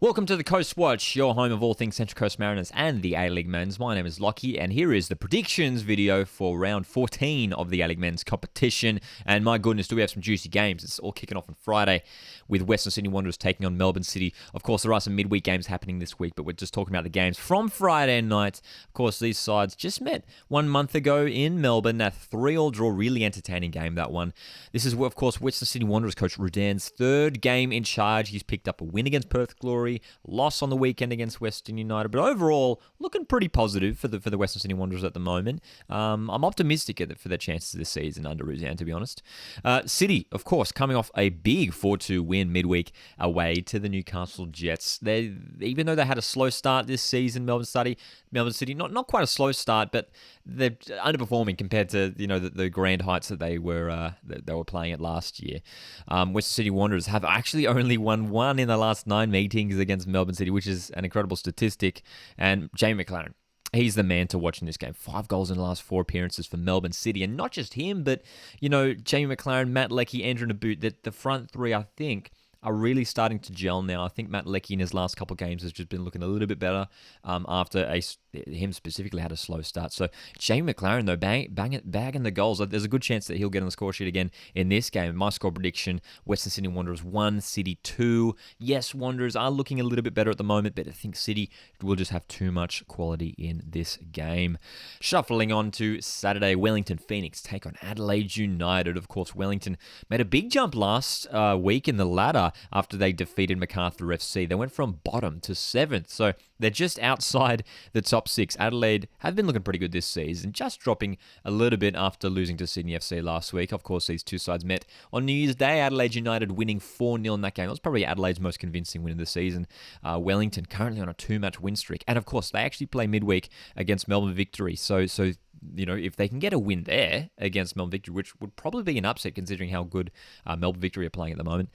Welcome to the Coast Watch, your home of all things Central Coast Mariners and the A-League Men's. My name is Lockie, and here is the predictions video for round 14 of the A-League Men's competition. And my goodness, do we have some juicy games. It's all kicking off on Friday with Western Sydney Wanderers taking on Melbourne City. Of course, there are some midweek games happening this week, but we're just talking about the games from Friday night. Of course, these sides just met 1 month ago in Melbourne. That 3-3 draw, really entertaining game, that one. This is, of course, Western Sydney Wanderers coach Rudan's third game in charge. He's picked up a win against Perth Glory, loss on the weekend against Western United, but overall looking pretty positive for the Western Sydney Wanderers at the moment. I'm optimistic for their chances this season under Rudan, to be honest. City, of course, coming off a big 4-2 win midweek away to the Newcastle Jets. Even though they had a slow start this season, Melbourne City, not quite a slow start, but they're underperforming compared to the grand heights that they were playing at last year. Western City Wanderers have actually only won one in the last 9 meetings against Melbourne City, which is an incredible statistic. And Jamie Maclaren, he's the man to watch in this game. 5 goals in the last 4 appearances for Melbourne City. And not just him, but, Jamie Maclaren, Matt Leckie, Andrew Naboot, the front three, I think, are really starting to gel now. I think Matt Leckie in his last couple of games has just been looking a little bit better after him specifically had a slow start. So Jamie Maclaren, though, bagging the goals. There's a good chance that he'll get on the score sheet again in this game. My score prediction, Western Sydney Wanderers 1, City 2. Yes, Wanderers are looking a little bit better at the moment, but I think City will just have too much quality in this game. Shuffling on to Saturday, Wellington Phoenix take on Adelaide United. Of course, Wellington made a big jump last week in the ladder after they defeated Macarthur FC. They went from bottom to 7th, so they're just outside the top 6. Adelaide have been looking pretty good this season, just dropping a little bit after losing to Sydney FC last week. Of course, these two sides met on New Year's Day. Adelaide United winning 4-0 in that game. That was probably Adelaide's most convincing win of the season. Wellington currently on a 2-match win streak, and of course, they actually play midweek against Melbourne Victory. So if they can get a win there against Melbourne Victory, which would probably be an upset considering how good Melbourne Victory are playing at the moment,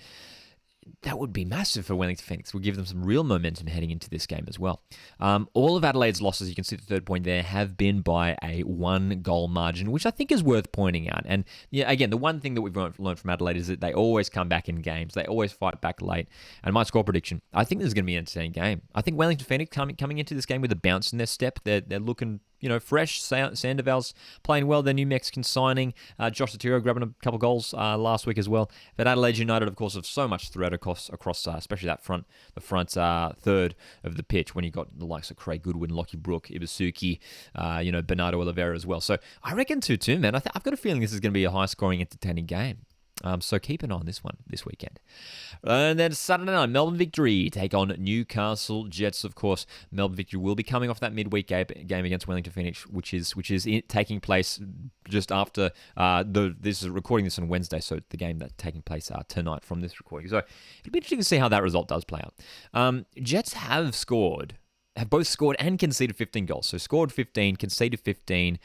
that would be massive for Wellington Phoenix. We'll give them some real momentum heading into this game as well. All of Adelaide's losses, you can see the third point there, have been by a 1-goal margin, which I think is worth pointing out. And yeah, again, the one thing that we've learned from Adelaide is that they always come back in games. They always fight back late. And my score prediction, I think this is going to be an entertaining game. I think Wellington Phoenix coming into this game with a bounce in their step. They're looking fresh. Sandoval's playing well. Their new Mexican signing. Josh Sotirio grabbing a couple goals last week as well. But Adelaide United, of course, have so much threat across especially the front third of the pitch when you got the likes of Craig Goodwin, Lockie Brook, Ibasuki, Bernardo Oliveira as well. So I reckon 2-2, man. I've got a feeling this is going to be a high-scoring, entertaining game. So keep an eye on this one this weekend. And then Saturday night, Melbourne Victory take on Newcastle Jets. Of course, Melbourne Victory will be coming off that midweek game against Wellington Phoenix, which is taking place just after this is recording this on Wednesday, so the game that's taking place tonight from this recording. So it'll be interesting to see how that result does play out. Jets have both scored and conceded 15 goals. So scored 15, conceded 15.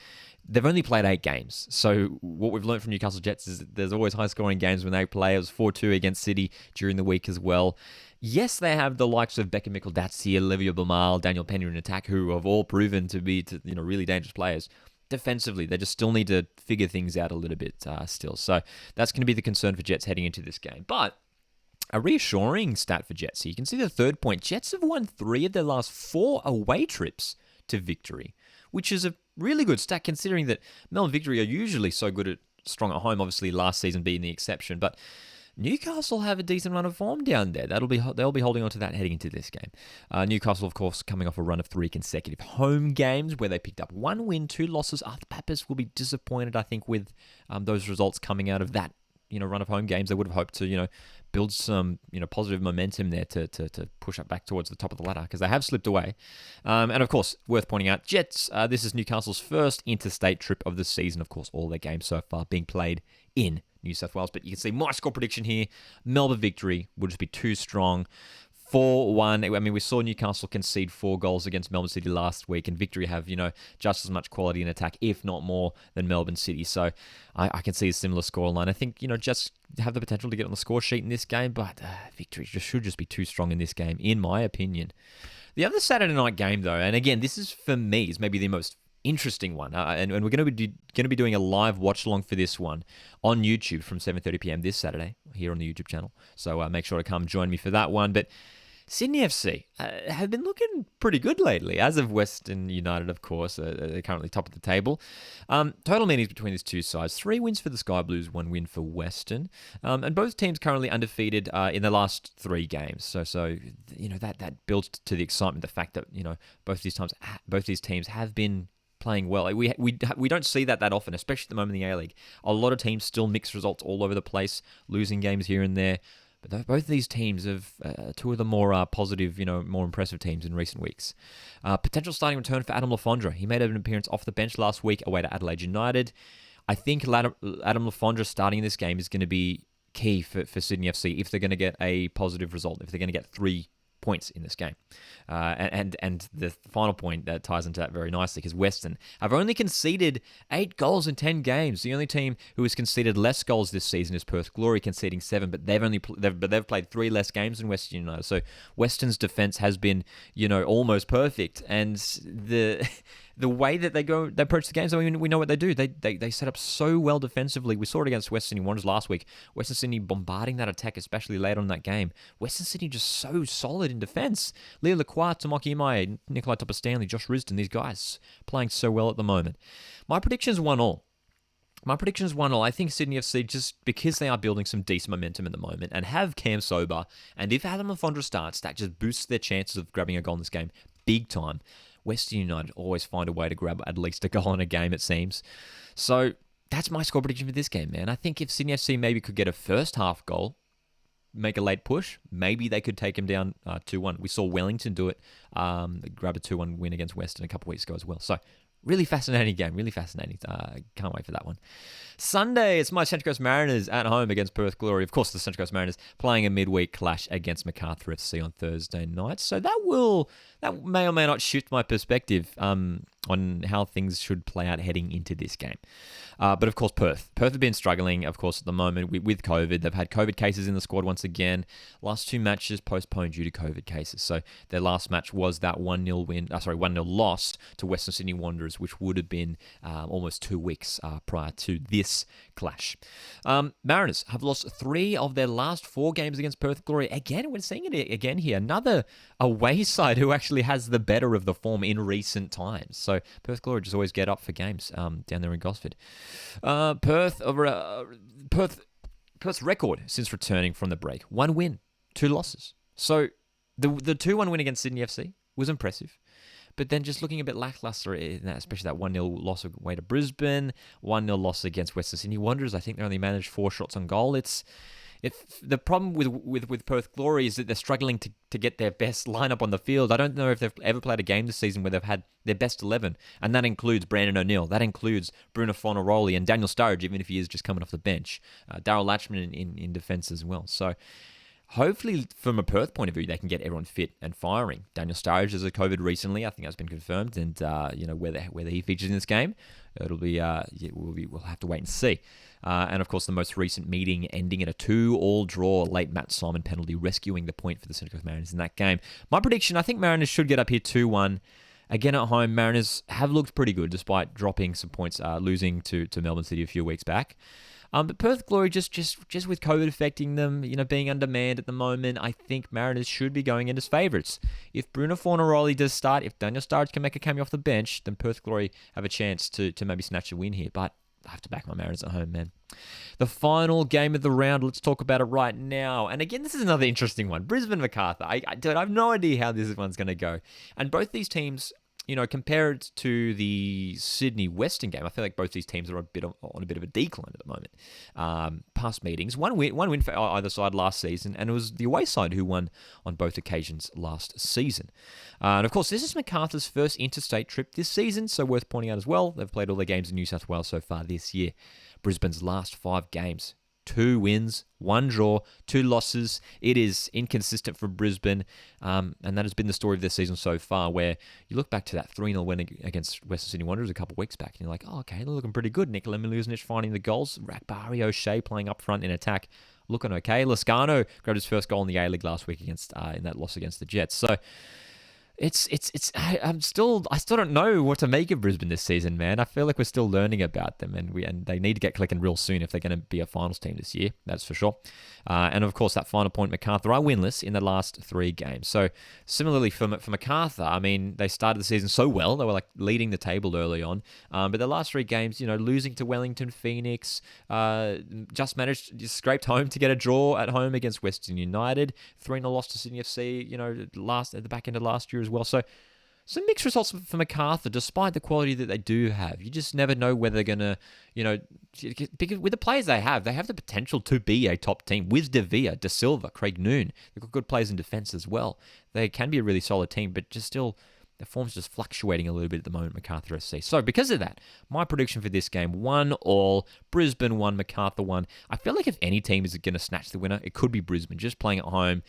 They've only played 8 games. So what we've learned from Newcastle Jets is that there's always high-scoring games when they play. It was 4-2 against City during the week as well. Yes, they have the likes of Becca Mikkeldatsi, Olivia Bamal, Daniel Pena in attack, who have all proven to be really dangerous players. Defensively, they just still need to figure things out a little bit still. So that's going to be the concern for Jets heading into this game. But a reassuring stat for Jets. So you can see the third point. Jets have won 3 of their last 4 away trips to victory, which is a really good stat considering that Melbourne Victory are usually so good at strong at home, obviously last season being the exception. But Newcastle have a decent run of form down there. They'll be holding on to that heading into this game. Newcastle, of course, coming off a run of 3 consecutive home games where they picked up 1 win, 2 losses. The Pappers will be disappointed, I think, with those results coming out of that run of home games. They would have hoped to build some positive momentum there to push up back towards the top of the ladder because they have slipped away. And of course, worth pointing out, Jets, this is Newcastle's first interstate trip of the season. Of course, all their games so far being played in New South Wales. But you can see my score prediction here, Melbourne Victory will just be too strong. 4-1. I mean, we saw Newcastle concede 4 goals against Melbourne City last week, and Victory have, just as much quality in attack, if not more, than Melbourne City. So I can see a similar scoreline. I think, just have the potential to get on the score sheet in this game, but Victory should just be too strong in this game, in my opinion. The other Saturday night game, though, and again, this is for me, is maybe the most interesting one, and we're going to be doing a live watch along for this one on YouTube from 7:30 p.m. this Saturday here on the YouTube channel. So make sure to come join me for that one. But Sydney FC have been looking pretty good lately, as of Western United, of course. They're currently top of the table. Total meetings between these two sides: 3 wins for the Sky Blues, 1 win for Western, and both teams currently undefeated in the last 3 games. So that builds to the excitement, the fact that both these teams have been playing well. Like, we don't see that often, especially at the moment in the A-League. A lot of teams still mix results all over the place, losing games here and there. But both of these teams have two of the more positive, more impressive teams in recent weeks. Potential starting return for Adam Lafondra. He made an appearance off the bench last week away to Adelaide United. I think Adam Lafondra starting in this game is going to be key for Sydney FC if they're going to get a positive result, if they're going to get 3 points in this game. And the final point that ties into that very nicely, because Western have only conceded 8 goals in 10 games. The only team who has conceded less goals this season is Perth Glory, conceding 7, but they've played 3 less games than Western United. So Western's defense has been, almost perfect, and the way that they approach the games, I mean, we know what they do. They set up so well defensively. We saw it against Western Sydney Wanderers last week. Western Sydney bombarding that attack, especially late on in that game. Western Sydney just so solid in defence. Leo Lacroix, Tomoki Imai, Nikolai Topper-Stanley, Josh Risdon, these guys playing so well at the moment. My prediction's 1-1. I think Sydney FC, just because they are building some decent momentum at the moment and have Cam sober, and if Adam Lafondra starts, that just boosts their chances of grabbing a goal in this game big time. Western United always find a way to grab at least a goal in a game, it seems. So that's my score prediction for this game, man. I think if Sydney FC maybe could get a first half goal, make a late push, maybe they could take him down 2-1. We saw Wellington do it, grab a 2-1 win against Western a couple of weeks ago as well. So really fascinating game, really fascinating. Can't wait for that one. Sunday, it's my Central Coast Mariners at home against Perth Glory. Of course, the Central Coast Mariners playing a midweek clash against Macarthur FC on Thursday night. So that may or may not shift my perspective on how things should play out heading into this game. But of course, Perth have been struggling, of course, at the moment with COVID. They've had COVID cases in the squad once again. Last 2 matches postponed due to COVID cases. So their last match was that 1-0 loss to Western Sydney Wanderers, which would have been almost 2 weeks prior to this clash. Mariners have lost 3 of their last 4 games against Perth Glory. Again, we're seeing it again here. Another away side who actually has the better of the form in recent times. So Perth Glory just always get up for games down there in Gosford. Perth's record since returning from the break: 1 win, 2 losses. So the 2-1 win against Sydney FC was impressive. But then just looking a bit lackluster, especially that 1-0 loss away to Brisbane, 1-0 loss against Western Sydney Wanderers. I think they only managed 4 shots on goal. The problem with Perth Glory is that they're struggling to get their best lineup on the field. I don't know if they've ever played a game this season where they've had their best 11, and that includes Brandon O'Neill, that includes Bruno Fornaroli and Daniel Sturridge, even if he is just coming off the bench. Daryl Latchman in defence as well. So hopefully, from a Perth point of view, they can get everyone fit and firing. Daniel Sturridge has a COVID recently. I think that's been confirmed, and whether he features in this game, it'll be we'll have to wait and see. And of course, the most recent meeting ending in a 2-2 draw, late Matt Simon penalty, rescuing the point for the Central Coast Mariners in that game. My prediction: I think Mariners should get up here 2-1. Again at home, Mariners have looked pretty good despite dropping some points, losing to Melbourne City a few weeks back. But Perth Glory, just with COVID affecting them, being undermanned at the moment, I think Mariners should be going in as favourites. If Bruno Fornaroli does start, if Daniel Sturridge can make a cameo off the bench, then Perth Glory have a chance to maybe snatch a win here. But I have to back my Mariners at home, man. The final game of the round, let's talk about it right now. And again, this is another interesting one. Brisbane Macarthur. I have no idea how this one's going to go. And both these teams, compared to the Sydney Western game, I feel like both these teams are on a bit of a decline at the moment. Past meetings, one win for either side last season, and it was the away side who won on both occasions last season. And of course, this is Macarthur's first interstate trip this season, so worth pointing out as well. They've played all their games in New South Wales so far this year. Brisbane's last 5 games: 2 wins, 1 draw, 2 losses. It is inconsistent for Brisbane, and that has been the story of this season so far, where you look back to that 3-0 win against Western Sydney Wanderers a couple of weeks back, and you're like, oh, okay, they're looking pretty good. Nikola Miluznic finding the goals, Rakbari O'Shea playing up front in attack, looking okay. Lascano grabbed his first goal in the A-League last week in that loss against the Jets. So I still don't know what to make of Brisbane this season, man. I feel like we're still learning about them, and they need to get clicking real soon if they're going to be a finals team this year. That's for sure. And of course, that final point, Macarthur are winless in the last 3 games. So similarly for Macarthur, I mean, they started the season so well. They were like leading the table early on, but the last 3 games, losing to Wellington, Phoenix, just scraped home to get a draw at home against Western United, 3-0 loss to Sydney FC. At the back end of last year as well. So some mixed results for Macarthur, despite the quality that they do have. You just never know whether they're going to, because with the players they have the potential to be a top team with De Villa, De Silva, Craig Noon. They've got good players in defence as well. They can be a really solid team, but just still, the form's just fluctuating a little bit at the moment, Macarthur SC. So because of that, my prediction for this game, 1-1, Brisbane 1, Macarthur 1. I feel like if any team is going to snatch the winner, it could be Brisbane, just playing at home.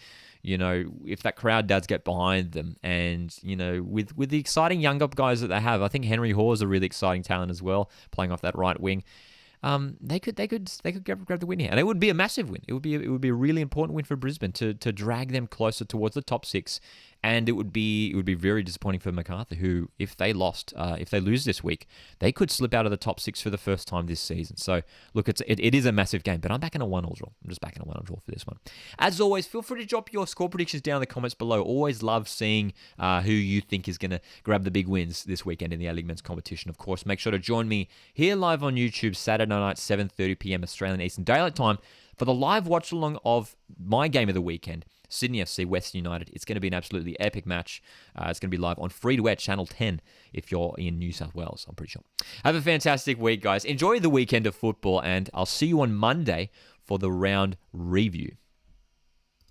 If that crowd does get behind them, and with the exciting younger guys that they have, I think Henry Hoare is a really exciting talent as well, playing off that right wing. They could grab the win here, and it would be a massive win. It would be a really important win for Brisbane to drag them closer towards the top 6. And it would be very disappointing for Macarthur, who, if they lose this week, they could slip out of the top 6 for the first time this season. So, look, it is a massive game, but I'm backing a 1-1 draw. I'm just backing a 1-1 draw for this one. As always, feel free to drop your score predictions down in the comments below. Always love seeing who you think is going to grab the big wins this weekend in the A-League Men's competition. Of course, make sure to join me here live on YouTube Saturday night, 7:30 p.m. Australian Eastern Daylight Time for the live watch-along of my game of the weekend, Sydney FC Western United. It's going to be an absolutely epic match. It's going to be live on free-to-air Channel 10 if you're in New South Wales, I'm pretty sure. Have a fantastic week, guys. Enjoy the weekend of football, and I'll see you on Monday for the round review.